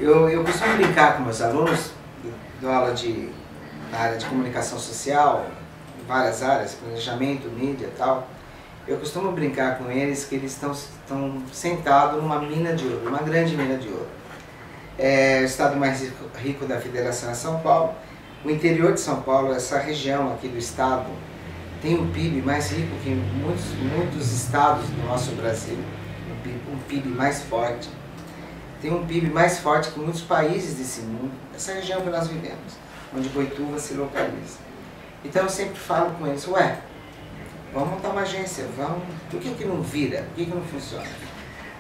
Eu costumo brincar com meus alunos, dou aula na área de comunicação social, em várias áreas, planejamento, mídia e tal. Eu costumo brincar com eles que eles estão sentados numa mina de ouro, uma grande mina de ouro. O estado mais rico da federação é São Paulo. O interior de São Paulo, essa região aqui do estado, tem um PIB mais rico que muitos estados do nosso Brasil. Um PIB mais forte. Tem um PIB mais forte que muitos países desse mundo, essa região que nós vivemos, onde Boituva se localiza. Então eu sempre falo com eles, vamos montar uma agência, por que não vira? Por que não funciona?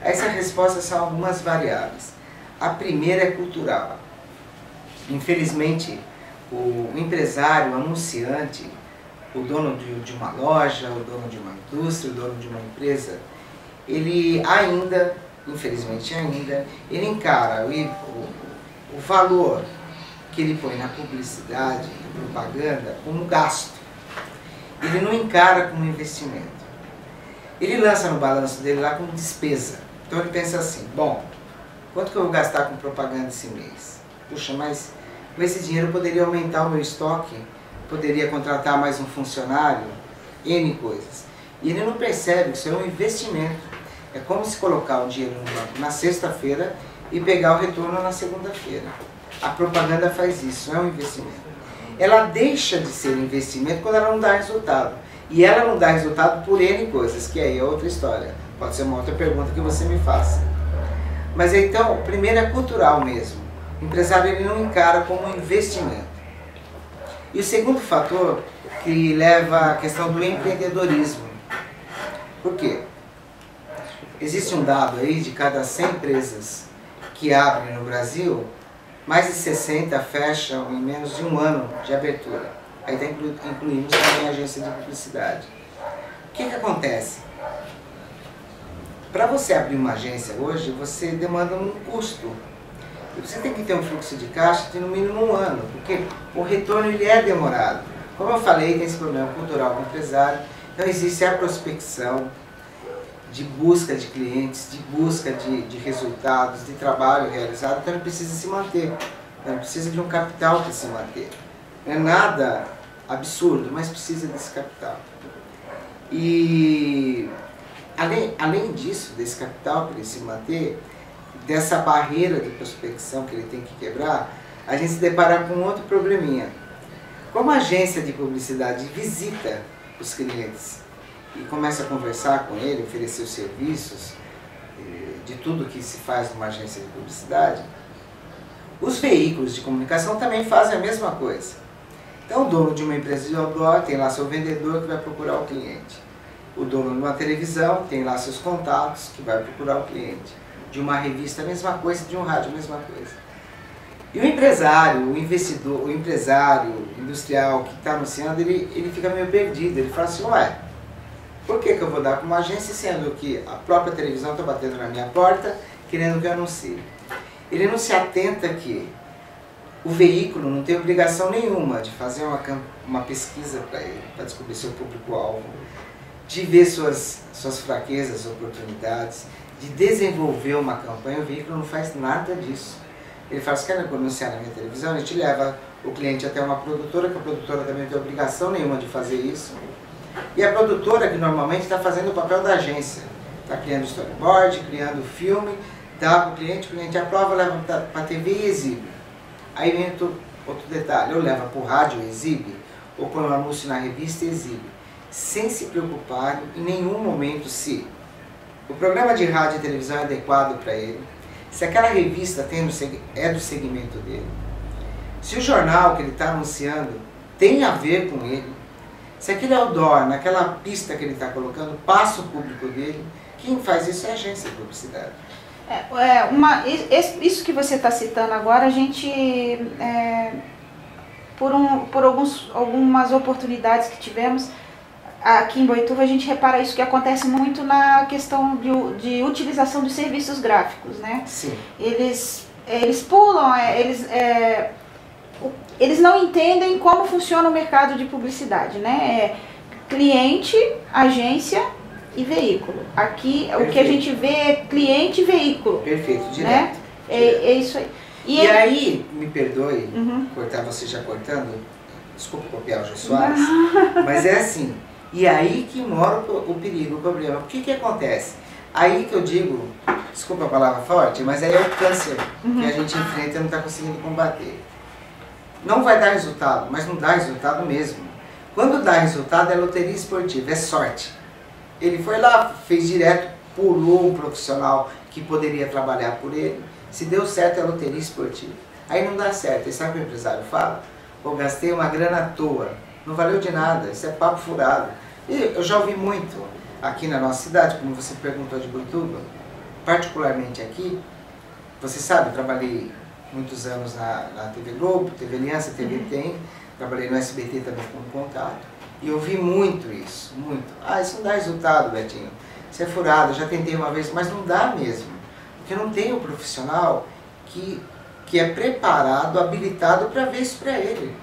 Essa resposta são algumas variáveis. A primeira é cultural. Infelizmente, o empresário, o anunciante, o dono de uma loja, o dono de uma indústria, o dono de uma empresa, ele ainda, infelizmente ainda, ele encara o valor que ele põe na publicidade, na propaganda, como gasto. Ele não encara como investimento. Ele lança no balanço dele lá como despesa. Então ele pensa assim, bom, quanto que eu vou gastar com propaganda esse mês? Puxa, mas com esse dinheiro eu poderia aumentar o meu estoque, poderia contratar mais um funcionário, N coisas. E ele não percebe que isso é um investimento. É como se colocar o dinheiro no banco na sexta-feira e pegar o retorno na segunda-feira. A propaganda faz isso, é um investimento. Ela deixa de ser investimento quando ela não dá resultado. E ela não dá resultado por N coisas, que aí é outra história. Pode ser uma outra pergunta que você me faça. Mas então, primeiro é cultural mesmo. O empresário ele não encara como um investimento. E o segundo fator que leva à questão do empreendedorismo. Por quê? Existe um dado aí de cada 100 empresas que abrem no Brasil, mais de 60 fecham em menos de um ano de abertura. Aí incluímos também a agência de publicidade. O que acontece? Para você abrir uma agência hoje, você demanda um custo. E você tem que ter um fluxo de caixa de no mínimo um ano, porque o retorno ele é demorado. Como eu falei, tem esse problema cultural com o empresário. Então existe a prospecção, de busca de clientes, de busca de resultados, de trabalho realizado, então ele precisa se manter. Ele precisa de um capital para se manter. Não é nada absurdo, mas precisa desse capital. E além disso, desse capital para ele se manter, dessa barreira de prospecção que ele tem que quebrar, a gente se depara com outro probleminha. Como a agência de publicidade visita os clientes e começa a conversar com ele, oferecer os serviços de tudo que se faz numa agência de publicidade, os veículos de comunicação também fazem a mesma coisa. Então o dono de uma empresa de outdoor tem lá seu vendedor que vai procurar o cliente. O dono de uma televisão tem lá seus contatos que vai procurar o cliente. De uma revista, a mesma coisa, de um rádio, a mesma coisa. E o empresário, o investidor, o empresário industrial que está anunciando, ele fica meio perdido. Ele fala assim, por que eu vou dar para uma agência, sendo que a própria televisão está batendo na minha porta, querendo que eu anuncie? Ele não se atenta que o veículo não tem obrigação nenhuma de fazer uma pesquisa para ele, para descobrir seu público-alvo, de ver suas fraquezas, oportunidades, de desenvolver uma campanha. O veículo não faz nada disso. Ele fala, quer anunciar na minha televisão? A gente leva o cliente até uma produtora, que a produtora também não tem obrigação nenhuma de fazer isso. E a produtora, que normalmente está fazendo o papel da agência, está criando storyboard, criando filme, dá para o cliente aprova, leva para a TV e exibe. Aí vem outro detalhe, ou leva para o rádio e exibe, ou põe um anúncio na revista e exibe, sem se preocupar em nenhum momento se o programa de rádio e televisão é adequado para ele, se aquela revista é do segmento dele, se o jornal que ele está anunciando tem a ver com ele, se aquele outdoor, naquela pista que ele está colocando, passa o público dele. Quem faz isso é a agência de publicidade. Isso que você está citando agora, a gente, por algumas oportunidades que tivemos aqui em Boituva, a gente repara isso que acontece muito na questão de utilização de serviços gráficos, né? Sim. Eles pulam, eles não entendem como funciona o mercado de publicidade, né? Cliente, agência e veículo. Aqui, perfeito. O que a gente vê é cliente e veículo. Perfeito, direto. Né? É isso aí. E aí, me perdoe, cortar você já cortando, desculpa copiar o Jô Soares, mas é assim, e aí que mora o perigo, o problema. O que que acontece? Aí que eu digo, desculpa a palavra forte, mas aí é o câncer que a gente enfrenta e não está conseguindo combater. Não vai dar resultado, mas não dá resultado mesmo. Quando dá resultado é loteria esportiva, é sorte. Ele foi lá, fez direto, pulou um profissional que poderia trabalhar por ele. Se deu certo é loteria esportiva. Aí não dá certo. E sabe o que o empresário fala? Pô, gastei uma grana à toa. Não valeu de nada. Isso é papo furado. E eu já ouvi muito aqui na nossa cidade, como você perguntou de Boituva, particularmente aqui. Você sabe, eu trabalhei muitos anos na TV Globo, TV Aliança, TV Tem. Trabalhei no SBT também como contato. E eu vi muito isso, muito. Ah, isso não dá resultado, Betinho. Isso é furado, eu já tentei uma vez, mas não dá mesmo. Porque não tem um profissional que é preparado, habilitado para ver isso para ele.